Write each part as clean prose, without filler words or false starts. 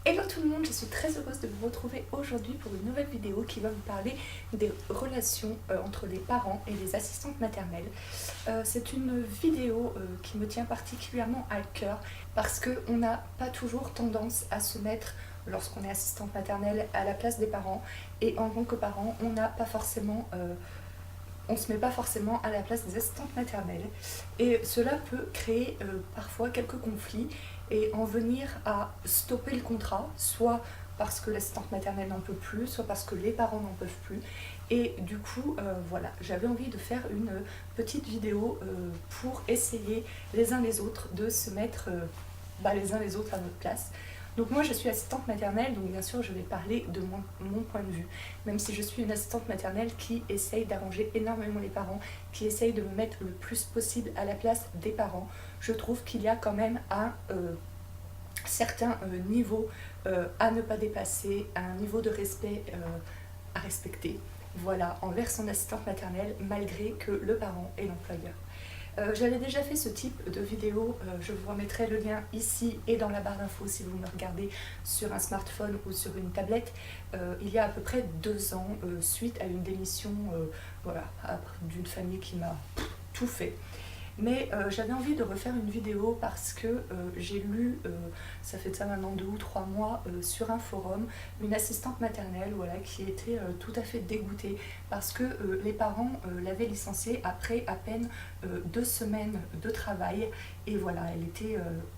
Hello tout le monde, je suis très heureuse de vous retrouver aujourd'hui pour une nouvelle vidéo qui va vous parler des relations entre les parents et les assistantes maternelles. C'est une vidéo qui me tient particulièrement à cœur parce qu'on n'a pas toujours tendance à se mettre, lorsqu'on est assistante maternelle, à la place des parents, et en tant que parent, on n'a pas forcément... on ne se met pas forcément à la place des assistantes maternelles et cela peut créer parfois quelques conflits et en venir à stopper le contrat, soit parce que l'assistante maternelle n'en peut plus, soit parce que les parents n'en peuvent plus. Et du coup, voilà, j'avais envie de faire une petite vidéo pour essayer les uns les autres de se mettre les uns les autres à notre place. Donc moi je suis assistante maternelle, donc bien sûr je vais parler de mon point de vue, même si je suis une assistante maternelle qui essaye d'arranger énormément les parents, qui essaye de me mettre le plus possible à la place des parents. Je trouve qu'il y a quand même un certain niveau à ne pas dépasser, un niveau de respect à respecter, voilà, envers son assistante maternelle, malgré que le parent est l'employeur. J'avais déjà fait ce type de vidéo, je vous remettrai le lien ici et dans la barre d'infos si vous me regardez sur un smartphone ou sur une tablette, il y a à peu près 2 ans, suite à une démission d'une famille qui m'a tout fait. Mais j'avais envie de refaire une vidéo parce que j'ai lu, ça fait de ça maintenant 2 ou 3 mois, sur un forum, une assistante maternelle qui était tout à fait dégoûtée parce que les parents l'avaient licenciée après à peine 2 semaines de travail. Et voilà,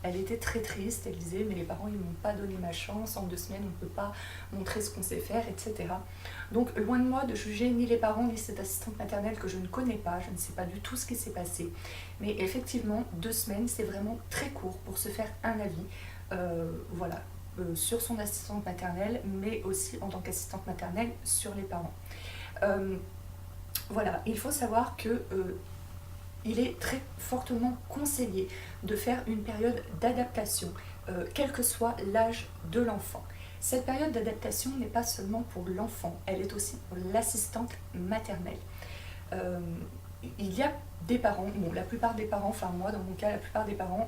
elle était très triste, elle disait mais les parents ils m'ont pas donné ma chance, en 2 semaines on ne peut pas montrer ce qu'on sait faire, etc. Donc loin de moi de juger ni les parents ni cette assistante maternelle que je ne connais pas, je ne sais pas du tout ce qui s'est passé. Mais effectivement, 2 semaines, c'est vraiment très court pour se faire un avis, sur son assistante maternelle, mais aussi en tant qu'assistante maternelle sur les parents. Il faut savoir que il est très fortement conseillé de faire une période d'adaptation, quel que soit l'âge de l'enfant. Cette période d'adaptation n'est pas seulement pour l'enfant, elle est aussi pour l'assistante maternelle. Il y a des parents, la plupart des parents, enfin moi dans mon cas, la plupart des parents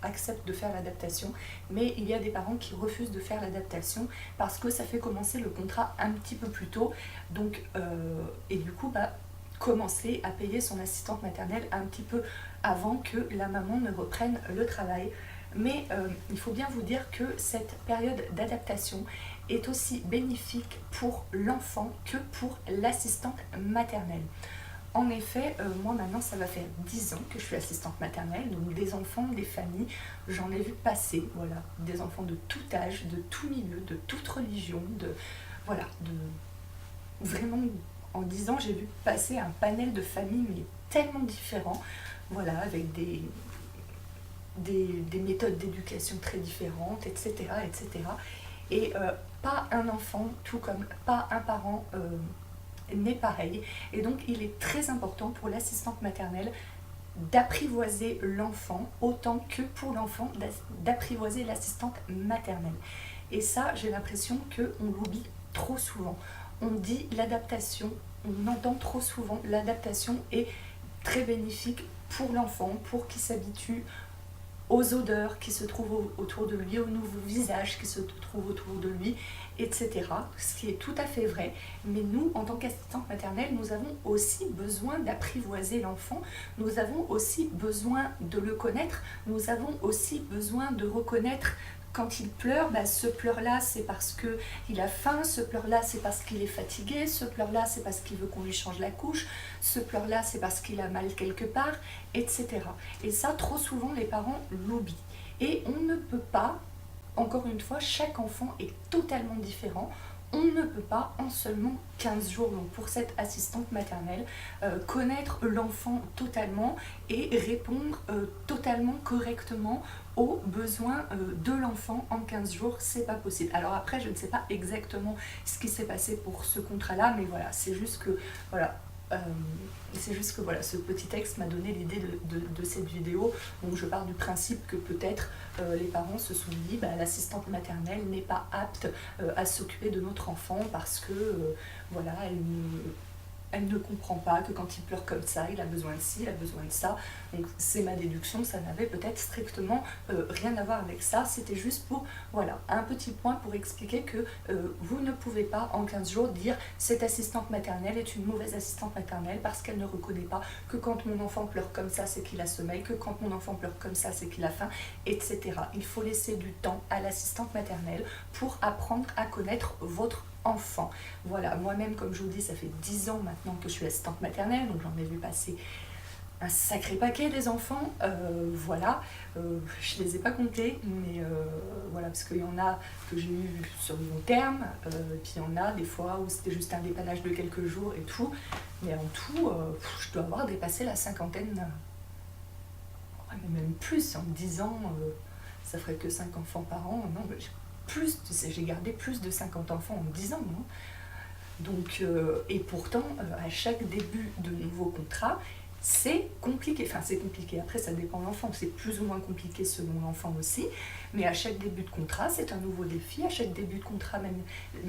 acceptent de faire l'adaptation, mais il y a des parents qui refusent de faire l'adaptation parce que ça fait commencer le contrat un petit peu plus tôt, donc, et du coup, commencer à payer son assistante maternelle un petit peu avant que la maman ne reprenne le travail. Mais il faut bien vous dire que cette période d'adaptation est aussi bénéfique pour l'enfant que pour l'assistante maternelle. En effet, moi maintenant ça va faire 10 ans que je suis assistante maternelle, donc des enfants, des familles, j'en ai vu passer, voilà, des enfants de tout âge, de tout milieu, de toute religion, vraiment en 10 ans j'ai vu passer un panel de familles mais tellement différents, voilà, avec des méthodes d'éducation très différentes, etc. etc. Et pas un enfant, tout comme pas un parent n'est pareil. Et donc il est très important pour l'assistante maternelle d'apprivoiser l'enfant autant que pour l'enfant d'apprivoiser l'assistante maternelle. Et ça, j'ai l'impression qu'on l'oublie trop souvent. On dit l'adaptation, on entend trop souvent l'adaptation est très bénéfique pour l'enfant, pour qu'il s'habitue aux odeurs qui se trouvent autour de lui, aux nouveaux visages qui se trouvent autour de lui, etc. Ce qui est tout à fait vrai. Mais nous, en tant qu'assistante maternelle, nous avons aussi besoin d'apprivoiser l'enfant, nous avons aussi besoin de le connaître, nous avons aussi besoin de reconnaître quand il pleure, ce pleur-là c'est parce qu'il a faim, ce pleur-là c'est parce qu'il est fatigué, ce pleur-là c'est parce qu'il veut qu'on lui change la couche, ce pleur-là c'est parce qu'il a mal quelque part, etc. Et ça, trop souvent, les parents l'oublient. Et on ne peut pas, encore une fois, chaque enfant est totalement différent. On ne peut pas, en seulement 15 jours, donc pour cette assistante maternelle, connaître l'enfant totalement et répondre totalement correctement aux besoins de l'enfant en 15 jours, c'est pas possible. Alors après, je ne sais pas exactement ce qui s'est passé pour ce contrat-là, mais voilà, c'est juste que, ce petit texte m'a donné l'idée de cette vidéo. Donc je pars du principe que peut-être les parents se sont dit l'assistante maternelle n'est pas apte à s'occuper de notre enfant parce que elle ne comprend pas, que quand il pleure comme ça, il a besoin de ci, il a besoin de ça. Donc c'est ma déduction, ça n'avait peut-être strictement rien à voir avec ça. C'était juste pour, voilà, un petit point pour expliquer que vous ne pouvez pas en 15 jours dire cette assistante maternelle est une mauvaise assistante maternelle parce qu'elle ne reconnaît pas que quand mon enfant pleure comme ça, c'est qu'il a sommeil, que quand mon enfant pleure comme ça, c'est qu'il a faim, etc. Il faut laisser du temps à l'assistante maternelle pour apprendre à connaître votre enfant. Voilà, moi-même, comme je vous dis, ça fait 10 ans maintenant que je suis assistante maternelle, donc j'en ai vu passer un sacré paquet des enfants, voilà, je les ai pas comptés, mais voilà, parce qu'il y en a que j'ai eu sur le long terme, puis il y en a des fois où c'était juste un dépannage de quelques jours et tout, mais en tout, je dois avoir dépassé la cinquantaine, mais même plus, en 10 ans, ça ferait que 5 enfants par an, non, mais j'ai gardé plus de 50 enfants en 10 ans, non. Donc, et pourtant, à chaque début de nouveau contrat, c'est compliqué, enfin c'est compliqué, après ça dépend de l'enfant, c'est plus ou moins compliqué selon l'enfant aussi, mais à chaque début de contrat, c'est un nouveau défi, à chaque début de contrat, même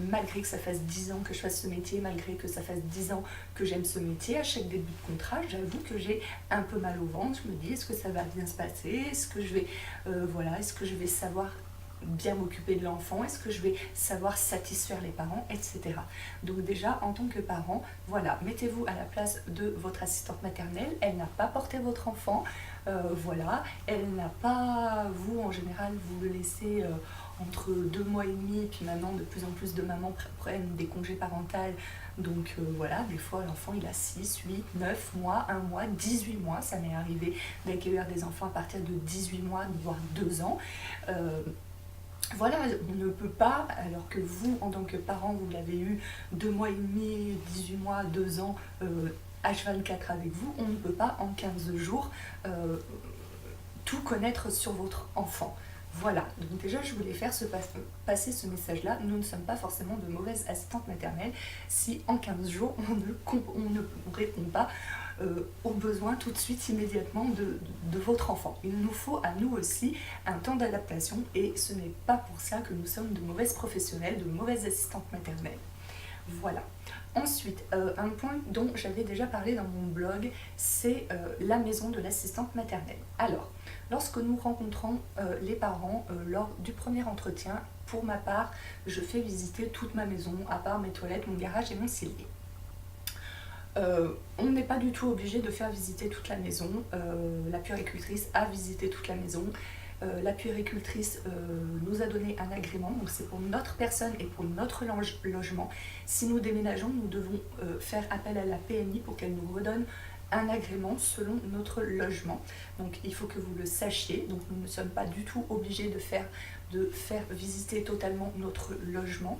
malgré que ça fasse 10 ans que je fasse ce métier, malgré que ça fasse 10 ans que j'aime ce métier, à chaque début de contrat, j'avoue que j'ai un peu mal au ventre, je me dis est-ce que ça va bien se passer, est-ce que je vais, voilà, est-ce que je vais savoir bien m'occuper de l'enfant, est-ce que je vais savoir satisfaire les parents, etc. Donc déjà, en tant que parent, voilà, mettez-vous à la place de votre assistante maternelle, elle n'a pas porté votre enfant, voilà, elle n'a pas, vous en général, vous le laissez entre 2 mois et demi, et puis maintenant de plus en plus de mamans prennent des congés parentaux, donc voilà, des fois l'enfant il a 6, 8, 9 mois, 1 mois, 18 mois, ça m'est arrivé d'accueillir des enfants à partir de 18 mois, voire 2 ans, voilà, on ne peut pas, alors que vous, en tant que parent, vous l'avez eu 2 mois et demi, 18 mois, 2 ans, H24 avec vous, on ne peut pas en 15 jours tout connaître sur votre enfant. Voilà, donc déjà je voulais faire passer ce message-là, nous ne sommes pas forcément de mauvaises assistantes maternelles si en 15 jours on ne répond pas aux besoins tout de suite, immédiatement de votre enfant. Il nous faut à nous aussi un temps d'adaptation et ce n'est pas pour ça que nous sommes de mauvaises professionnelles, de mauvaises assistantes maternelles. Voilà. Ensuite, un point dont j'avais déjà parlé dans mon blog, c'est la maison de l'assistante maternelle. Alors, lorsque nous rencontrons les parents lors du premier entretien, pour ma part, je fais visiter toute ma maison, à part mes toilettes, mon garage et mon cellier. On n'est pas du tout obligé de faire visiter toute la maison, la puéricultrice a visité toute la maison, la puéricultrice nous a donné un agrément, donc c'est pour notre personne et pour notre logement. Si nous déménageons, nous devons faire appel à la PMI pour qu'elle nous redonne un agrément selon notre logement. Donc il faut que vous le sachiez, donc nous ne sommes pas du tout obligés de faire visiter totalement notre logement.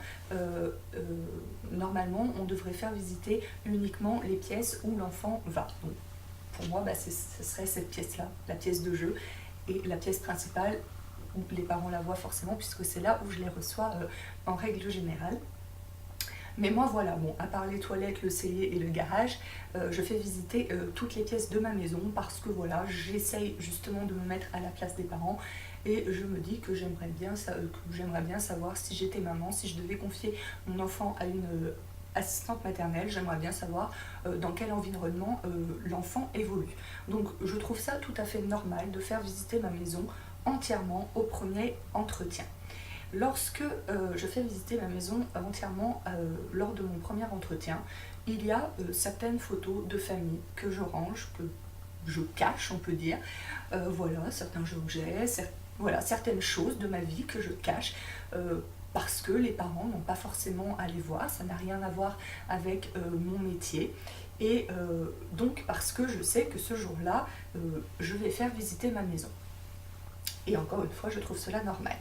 Normalement, on devrait faire visiter uniquement les pièces où l'enfant va. Donc, pour moi, ce serait cette pièce-là, la pièce de jeu, et la pièce principale où les parents la voient forcément, puisque c'est là où je les reçois en règle générale. Mais moi voilà, bon, à part les toilettes, le cellier et le garage, je fais visiter toutes les pièces de ma maison parce que voilà, j'essaye justement de me mettre à la place des parents et je me dis que j'aimerais bien savoir si j'étais maman, si je devais confier mon enfant à une assistante maternelle, j'aimerais bien savoir dans quel environnement l'enfant évolue. Donc je trouve ça tout à fait normal de faire visiter ma maison entièrement au premier entretien. Lorsque je fais visiter ma maison entièrement lors de mon premier entretien, il y a certaines photos de famille que je range, que je cache, on peut dire. Voilà, certains objets, voilà, certaines choses de ma vie que je cache parce que les parents n'ont pas forcément à les voir, ça n'a rien à voir avec mon métier. Et donc parce que je sais que ce jour-là, je vais faire visiter ma maison. Et encore une fois, je trouve cela normal.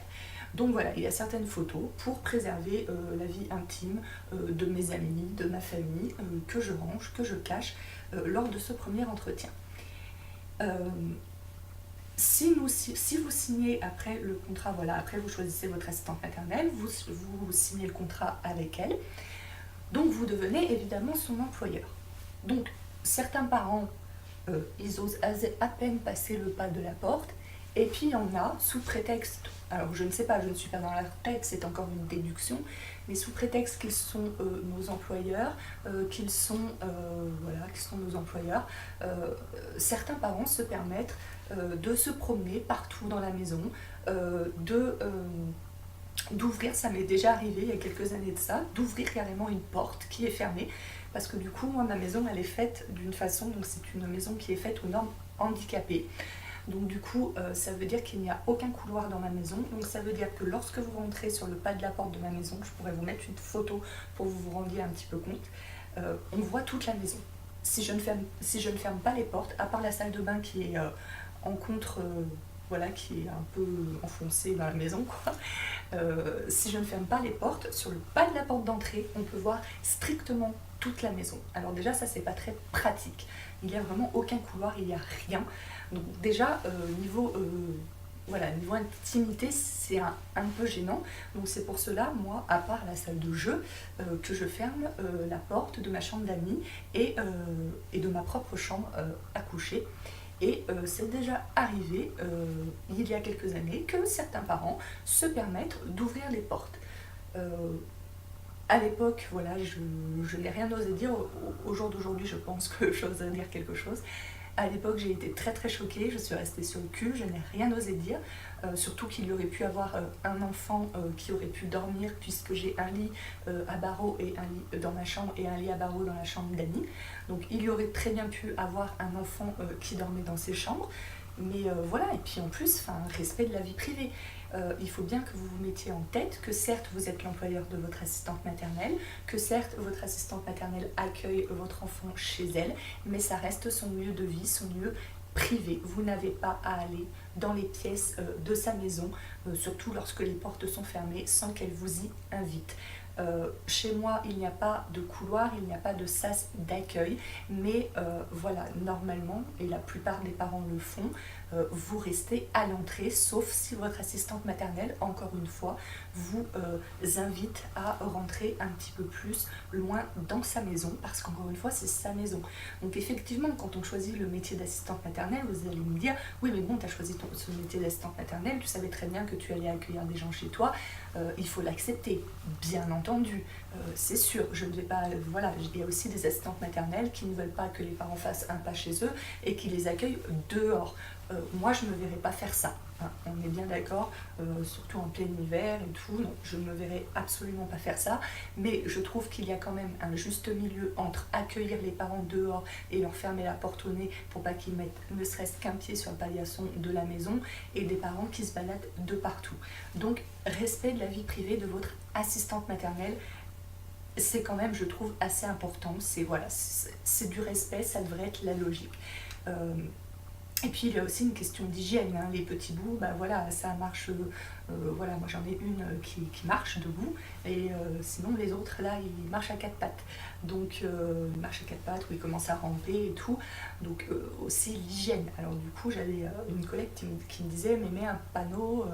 Donc voilà, il y a certaines photos pour préserver la vie intime de mes amis, de ma famille, que je range, que je cache lors de ce premier entretien. Si vous signez après le contrat, voilà, après vous choisissez votre assistante maternelle, vous signez le contrat avec elle, donc vous devenez évidemment son employeur. Donc certains parents, ils osent à peine passer le pas de la porte, et puis il y en a, sous prétexte alors je ne sais pas, je ne suis pas dans leur tête, c'est encore une déduction, mais sous prétexte qu'ils sont nos employeurs, voilà, qu'ils sont nos employeurs, certains parents se permettent de se promener partout dans la maison, d'ouvrir, ça m'est déjà arrivé il y a quelques années de ça, d'ouvrir carrément une porte qui est fermée, parce que du coup, moi, ma maison, elle est faite d'une façon, donc c'est une maison qui est faite aux normes handicapées. Donc du coup, ça veut dire qu'il n'y a aucun couloir dans ma maison. Donc ça veut dire que lorsque vous rentrez sur le pas de la porte de ma maison, je pourrais vous mettre une photo pour que vous vous rendiez un petit peu compte, on voit toute la maison. Si je ne ferme pas les portes, à part la salle de bain qui est en contre... voilà, qui est un peu enfoncée dans la maison, quoi. Si je ne ferme pas les portes, sur le pas de la porte d'entrée, on peut voir strictement toute la maison. Alors déjà, ça, c'est pas très pratique. Il n'y a vraiment aucun couloir, il n'y a rien. Donc déjà, niveau intimité, c'est un peu gênant. Donc c'est pour cela, moi, à part la salle de jeu, que je ferme la porte de ma chambre d'amis et de ma propre chambre à coucher. Et c'est déjà arrivé, il y a quelques années, que certains parents se permettent d'ouvrir les portes. À l'époque, voilà, je n'ai rien osé dire. Au jour d'aujourd'hui, je pense que j'ose dire quelque chose. À l'époque, j'ai été très très choquée, je suis restée sur le cul, je n'ai rien osé dire, surtout qu'il aurait pu avoir un enfant qui aurait pu dormir, puisque j'ai un lit à barreaux et un lit dans ma chambre et un lit à barreaux dans la chambre d'Annie. Donc il y aurait très bien pu avoir un enfant qui dormait dans ses chambres, mais voilà, et puis en plus, respect de la vie privée. Il faut bien que vous vous mettiez en tête que certes vous êtes l'employeur de votre assistante maternelle, que certes votre assistante maternelle accueille votre enfant chez elle, mais ça reste son lieu de vie, son lieu privé. Vous n'avez pas à aller dans les pièces de sa maison, surtout lorsque les portes sont fermées, sans qu'elle vous y invite. Chez moi, il n'y a pas de couloir, il n'y a pas de sas d'accueil, mais voilà, normalement, et la plupart des parents le font, vous restez à l'entrée, sauf si votre assistante maternelle, encore une fois, vous invite à rentrer un petit peu plus loin dans sa maison, parce qu'encore une fois, c'est sa maison. Donc effectivement, quand on choisit le métier d'assistante maternelle, vous allez me dire, oui mais bon, tu as choisi ce métier d'assistante maternelle, tu savais très bien que tu allais accueillir des gens chez toi, il faut l'accepter, bien entendu, c'est sûr, je ne vais pas, voilà, il y a aussi des assistantes maternelles qui ne veulent pas que les parents fassent un pas chez eux et qui les accueillent dehors. Moi, je ne me verrais pas faire ça, hein, on est bien d'accord, surtout en plein hiver et tout, non, je ne me verrais absolument pas faire ça, mais je trouve qu'il y a quand même un juste milieu entre accueillir les parents dehors et leur fermer la porte au nez pour pas qu'ils mettent ne serait-ce qu'un pied sur le paillasson de la maison, et des parents qui se baladent de partout. Donc, respect de la vie privée de votre assistante maternelle, c'est quand même, je trouve, assez important. C'est voilà, c'est du respect, ça devrait être la logique. Et puis il y a aussi une question d'hygiène, hein. Les petits bouts, bah voilà, ça marche, voilà, moi j'en ai une qui marche debout, et sinon les autres là, ils marchent à quatre pattes. Donc ils marchent à quatre pattes, où ils commencent à ramper et tout, donc aussi l'hygiène. Alors du coup j'avais une collègue qui me disait, mais mets un panneau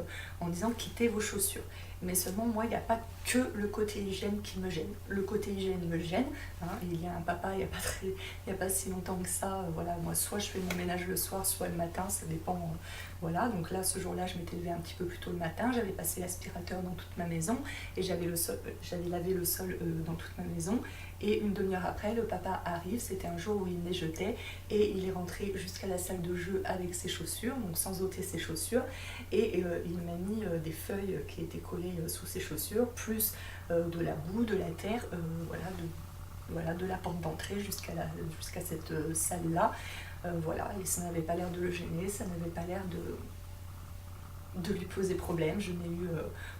en disant quittez vos chaussures. Mais seulement moi, il n'y a pas que le côté hygiène qui me gêne. Le côté hygiène me gêne, hein. Il y a un papa, il n'y a pas si longtemps que ça, voilà, moi soit je fais mon ménage le soir, soit le matin, ça dépend, voilà. Donc là, ce jour-là, je m'étais levée un petit peu plus tôt le matin, j'avais passé l'aspirateur dans toute ma maison, et j'avais lavé le sol dans toute ma maison, et une demi-heure après, le papa arrive, c'était un jour où il neigeait, et il est rentré jusqu'à la salle de jeu avec ses chaussures, donc sans ôter ses chaussures, et il m'a mis des feuilles qui étaient collées sous ses chaussures, plus de la boue, de la terre, voilà, de la porte d'entrée jusqu'à cette salle-là. Voilà, et ça n'avait pas l'air de le gêner, ça n'avait pas l'air de lui poser problème. Je n'ai eu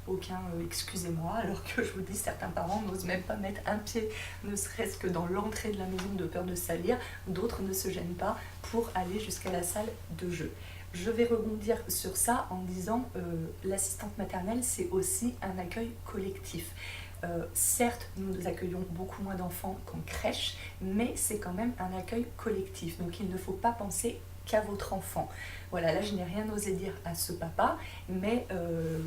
aucun excusez-moi, alors que je vous dis, certains parents n'osent même pas mettre un pied, ne serait-ce que dans l'entrée de la maison, de peur de salir. D'autres ne se gênent pas pour aller jusqu'à la salle de jeu. Je vais rebondir sur ça en disant l'assistante maternelle, c'est aussi un accueil collectif. Certes, nous accueillons beaucoup moins d'enfants qu'en crèche, mais c'est quand même un accueil collectif. Donc il ne faut pas penser qu'à votre enfant. Voilà, là je n'ai rien osé dire à ce papa, mais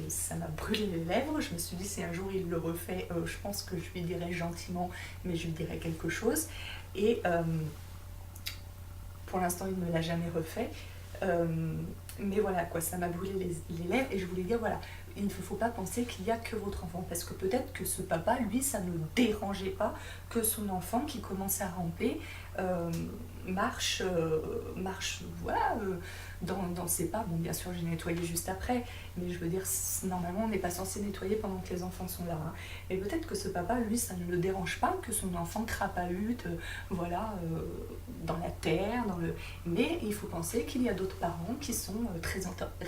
ça m'a brûlé les lèvres. Je me suis dit, si un jour il le refait, je pense que je lui dirai gentiment, mais je lui dirai quelque chose. Et pour l'instant, il ne me l'a jamais refait. Mais voilà, quoi, ça m'a brûlé les lèvres et je voulais dire, voilà, il ne faut pas penser qu'il n'y a que votre enfant, parce que peut-être que ce papa, lui, ça ne dérangeait pas que son enfant qui commence à ramper marche voilà, dans ses pas. Bon, bien sûr, j'ai nettoyé juste après, mais je veux dire, normalement, on n'est pas censé nettoyer pendant que les enfants sont là. Hein. Et peut-être que ce papa, lui, ça ne le dérange pas que son enfant crapahute, voilà, dans la terre, mais il faut penser qu'il y a d'autres parents qui sont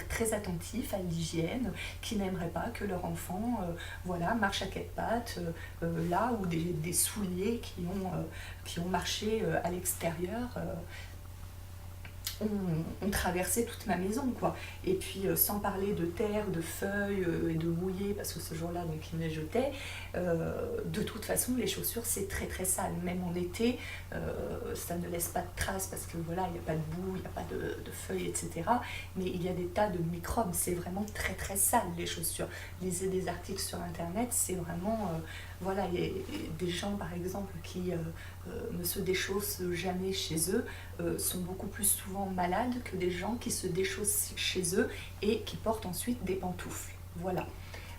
très attentifs à l'hygiène, qui n'aimeraient pas que leur enfant voilà, marche à quatre pattes, là où des souliers qui ont marché à l'extérieur ont traversé toute ma maison, quoi. Et puis sans parler de terre, de feuilles et de mouillé, parce que ce jour-là donc il neigeait, de toute façon les chaussures c'est très très sale, même en été ça ne laisse pas de traces parce que voilà, il n'y a pas de boue, il n'y a pas de feuilles, etc. Mais il y a des tas de microbes, c'est vraiment très très sale les chaussures. Lisez des articles sur internet, c'est vraiment voilà, il y a des gens par exemple qui ne se déchaussent jamais chez eux, sont beaucoup plus souvent malades que des gens qui se déchaussent chez eux et qui portent ensuite des pantoufles. Voilà.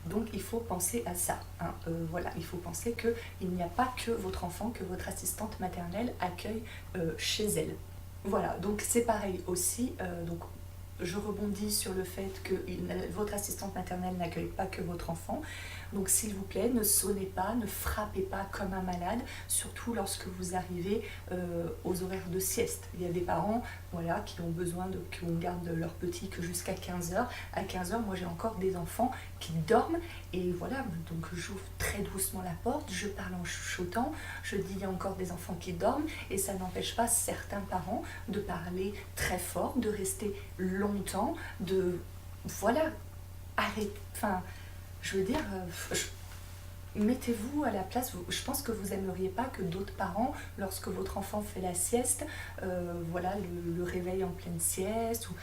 Donc il faut penser à ça. Hein. Voilà, il faut penser qu'il n'y a pas que votre enfant, que votre assistante maternelle accueille chez elle. Voilà, donc c'est pareil aussi. Donc je rebondis sur le fait que votre assistante maternelle n'accueille pas que votre enfant. Donc s'il vous plaît, ne sonnez pas, ne frappez pas comme un malade, surtout lorsque vous arrivez aux horaires de sieste. Il y a des parents voilà, qui ont besoin qu'on garde leur petit que jusqu'à 15h. À 15h, moi j'ai encore des enfants qui dorment et voilà, donc j'ouvre très doucement la porte, je parle en chuchotant, je dis il y a encore des enfants qui dorment et ça n'empêche pas certains parents de parler très fort, de rester longtemps, de voilà, arrêter, enfin je veux dire, mettez-vous à la place, je pense que vous n'aimeriez pas que d'autres parents, lorsque votre enfant fait la sieste, voilà, le réveillent en pleine sieste, ou,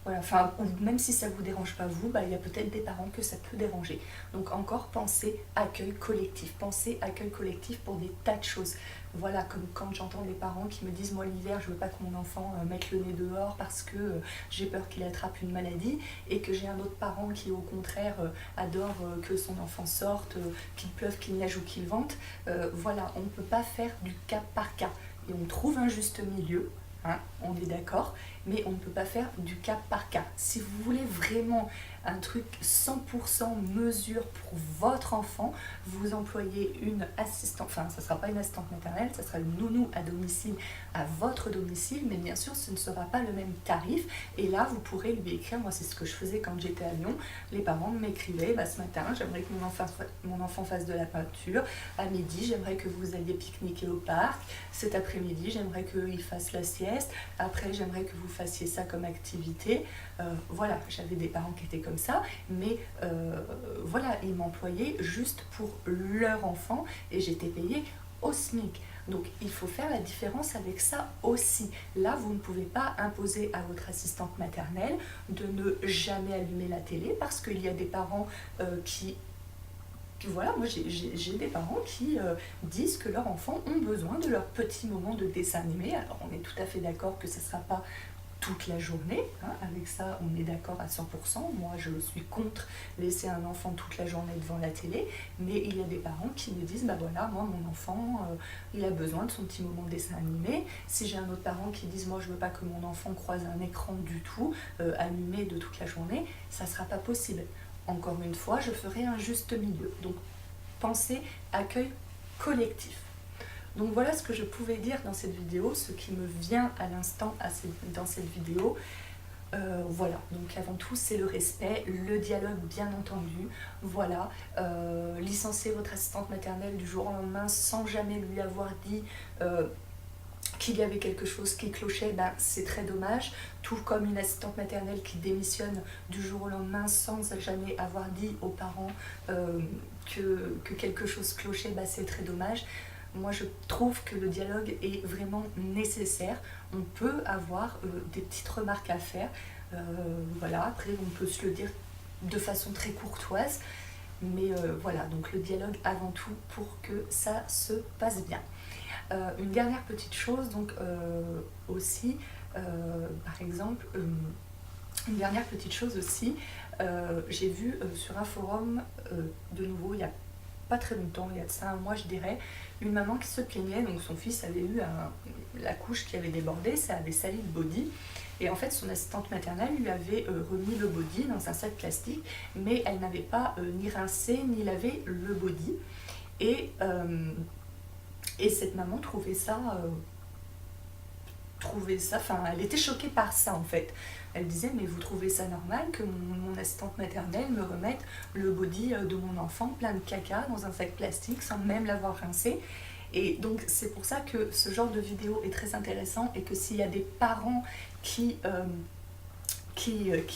voilà, enfin, même si ça ne vous dérange pas vous, bah, il y a peut-être des parents que ça peut déranger. Donc encore, pensez accueil collectif pour des tas de choses. Voilà, comme quand j'entends des parents qui me disent « moi l'hiver, je veux pas que mon enfant mette le nez dehors parce que j'ai peur qu'il attrape une maladie » et que j'ai un autre parent qui au contraire adore que son enfant sorte, qu'il pleuve, qu'il neige ou qu'il vente. Voilà, on ne peut pas faire du cas par cas et on trouve un juste milieu. Hein, on est d'accord, mais on ne peut pas faire du cas par cas. Si vous voulez vraiment un truc 100% mesure pour votre enfant, vous employez une assistante, enfin ça ne sera pas une assistante maternelle, ça sera une nounou à domicile, à votre domicile, mais bien sûr ce ne sera pas le même tarif. Et là vous pourrez lui écrire, moi c'est ce que je faisais quand j'étais à Lyon, les parents m'écrivaient, bah, ce matin j'aimerais que mon enfant fasse de la peinture, à midi j'aimerais que vous alliez pique-niquer au parc, cet après-midi j'aimerais qu'il fasse la sieste, après j'aimerais que vous fassiez ça comme activité. Voilà, j'avais des parents qui étaient comme ça, mais voilà, ils m'employaient juste pour leur enfant et j'étais payée au SMIC. Donc il faut faire la différence avec ça aussi. Là, vous ne pouvez pas imposer à votre assistante maternelle de ne jamais allumer la télé parce qu'il y a des parents qui voilà, moi j'ai des parents qui disent que leurs enfants ont besoin de leur petit moment de dessin animé. Alors on est tout à fait d'accord que ce ne sera pas toute la journée, hein, avec ça on est d'accord à 100%, moi je suis contre laisser un enfant toute la journée devant la télé, mais il y a des parents qui me disent, bah voilà, moi mon enfant il a besoin de son petit moment de dessin animé. Si j'ai un autre parent qui dit, moi je veux pas que mon enfant croise un écran du tout, allumé de toute la journée, ça sera pas possible. Encore une fois, je ferai un juste milieu. Donc pensez accueil collectif. Donc voilà ce que je pouvais dire dans cette vidéo, ce qui me vient à l'instant dans cette vidéo. Voilà, donc avant tout c'est le respect, le dialogue bien entendu, voilà, licencier votre assistante maternelle du jour au lendemain sans jamais lui avoir dit qu'il y avait quelque chose qui clochait, ben, c'est très dommage, tout comme une assistante maternelle qui démissionne du jour au lendemain sans jamais avoir dit aux parents que quelque chose clochait, ben, c'est très dommage. Moi je trouve que le dialogue est vraiment nécessaire, on peut avoir des petites remarques à faire, voilà, après on peut se le dire de façon très courtoise, mais voilà, donc le dialogue avant tout pour que ça se passe bien. Une dernière petite chose, donc aussi, Par exemple, une dernière petite chose aussi, j'ai vu sur un forum, de nouveau il y a pas très longtemps, il y a de ça un mois je dirais, une maman qui se plaignait, donc son fils avait eu la couche qui avait débordé, ça avait sali le body, et en fait son assistante maternelle lui avait remis le body dans un sac plastique, mais elle n'avait pas ni rincé ni lavé le body, et cette maman trouvait ça, enfin elle était choquée par ça en fait. Elle disait mais vous trouvez ça normal que mon assistante maternelle me remette le body de mon enfant plein de caca dans un sac plastique sans même l'avoir rincé? Et donc c'est pour ça que ce genre de vidéo est très intéressant, et que s'il y a des parents qui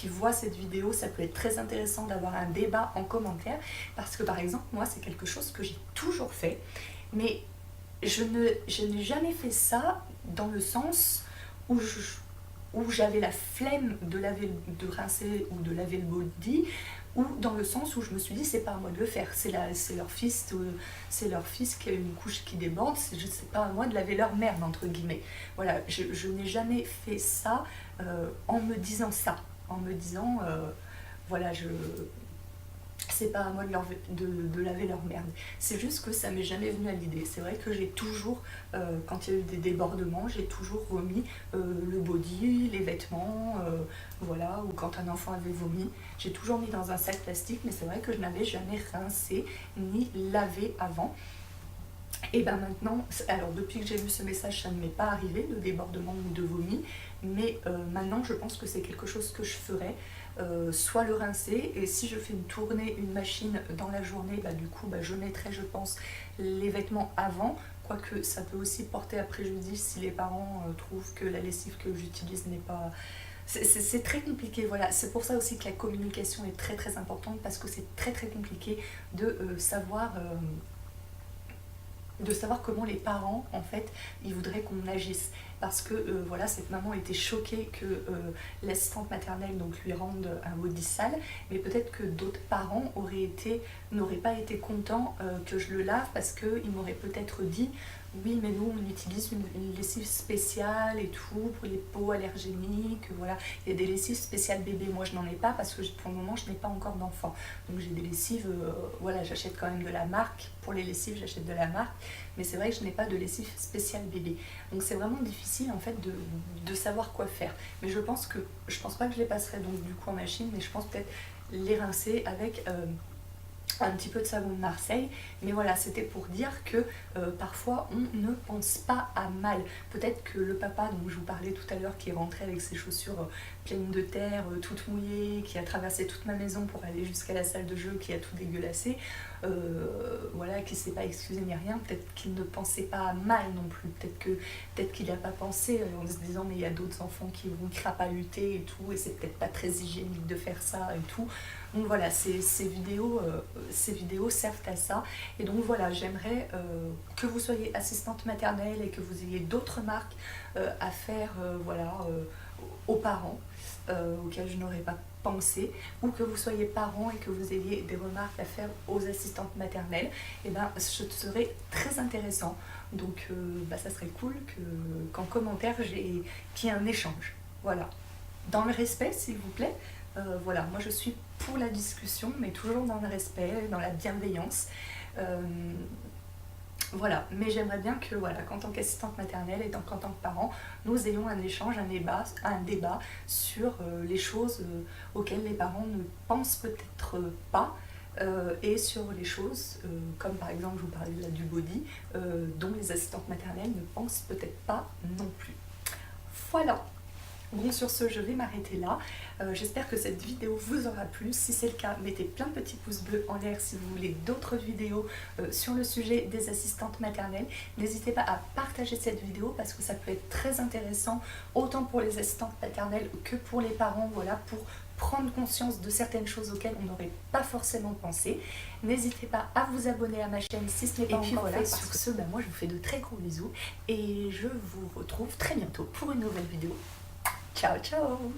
voient cette vidéo, ça peut être très intéressant d'avoir un débat en commentaire, parce que par exemple moi c'est quelque chose que j'ai toujours fait, mais je n'ai jamais fait ça dans le sens où j'avais la flemme de rincer ou de laver le body, ou dans le sens où je me suis dit c'est pas à moi de le faire, c'est leur fils qui a une couche qui déborde, c'est pas à moi de laver leur merde entre guillemets. Voilà, je n'ai jamais fait ça en me disant ça, en me disant voilà, c'est pas à moi de laver leur merde. C'est juste que ça m'est jamais venu à l'idée. C'est vrai que j'ai toujours, quand il y a eu des débordements, j'ai toujours remis le body, les vêtements, voilà, ou quand un enfant avait vomi, j'ai toujours mis dans un sac plastique, mais c'est vrai que je n'avais jamais rincé ni lavé avant. Et ben maintenant, alors depuis que j'ai vu ce message, ça ne m'est pas arrivé de débordement ou de vomi, mais maintenant je pense que c'est quelque chose que je ferai, soit le rincer, et si je fais une tournée, une machine dans la journée, bah, du coup je mettrai, je pense, les vêtements avant, quoique ça peut aussi porter à préjudice si les parents trouvent que la lessive que j'utilise n'est pas... C'est très compliqué, voilà, c'est pour ça aussi que la communication est très très importante, parce que c'est très très compliqué de savoir comment les parents en fait ils voudraient qu'on agisse, parce que voilà, cette maman était choquée que l'assistante maternelle donc lui rende un body sale, mais peut-être que d'autres parents n'auraient pas été contents que je le lave, parce qu'ils m'auraient peut-être dit oui mais nous on utilise une lessive spéciale et tout pour les peaux allergéniques, voilà, il y a des lessives spéciales bébé, moi je n'en ai pas parce que pour le moment je n'ai pas encore d'enfant, donc j'ai des lessives, voilà, j'achète quand même de la marque, pour les lessives j'achète de la marque, mais c'est vrai que je n'ai pas de lessive spéciale bébé, donc c'est vraiment difficile en fait de savoir quoi faire, mais je pense pas que je les passerai donc du coup en machine, mais je pense peut-être les rincer avec un petit peu de savon de Marseille, mais voilà, c'était pour dire que parfois on ne pense pas à mal. Peut-être que le papa dont je vous parlais tout à l'heure, qui est rentré avec ses chaussures pleines de terre, toutes mouillées, qui a traversé toute ma maison pour aller jusqu'à la salle de jeu, qui a tout dégueulassé, voilà, qui ne s'est pas excusé ni rien, peut-être qu'il ne pensait pas à mal non plus, peut-être qu'il n'a pas pensé en se disant mais il y a d'autres enfants qui vont crapahuter et tout, et c'est peut-être pas très hygiénique de faire ça et tout. Donc voilà, ces vidéos servent à ça. Et donc voilà, j'aimerais que vous soyez assistante maternelle et que vous ayez d'autres marques à faire voilà, aux parents auxquels je n'aurais pas pensé, ou que vous soyez parents et que vous ayez des remarques à faire aux assistantes maternelles, et ben ce serait très intéressant. Donc ça serait cool qu'en commentaire qu'il y ait un échange. Voilà. Dans le respect, s'il vous plaît. Voilà, moi je suis pour la discussion, mais toujours dans le respect, dans la bienveillance. Voilà, mais j'aimerais bien que, voilà, qu'en tant qu'assistante maternelle et qu'en tant que parent, nous ayons un échange, un débat sur les choses auxquelles les parents ne pensent peut-être pas, et sur les choses, comme par exemple, je vous parlais là du body, dont les assistantes maternelles ne pensent peut-être pas non plus. Voilà. Bon, sur ce, je vais m'arrêter là. J'espère que cette vidéo vous aura plu. Si c'est le cas, mettez plein de petits pouces bleus en l'air si vous voulez d'autres vidéos sur le sujet des assistantes maternelles. N'hésitez pas à partager cette vidéo parce que ça peut être très intéressant, autant pour les assistantes maternelles que pour les parents, voilà, pour prendre conscience de certaines choses auxquelles on n'aurait pas forcément pensé. N'hésitez pas à vous abonner à ma chaîne si ce n'est pas encore fait. Sur ce, moi je vous fais de très gros bisous et je vous retrouve très bientôt pour une nouvelle vidéo. Ciao, ciao!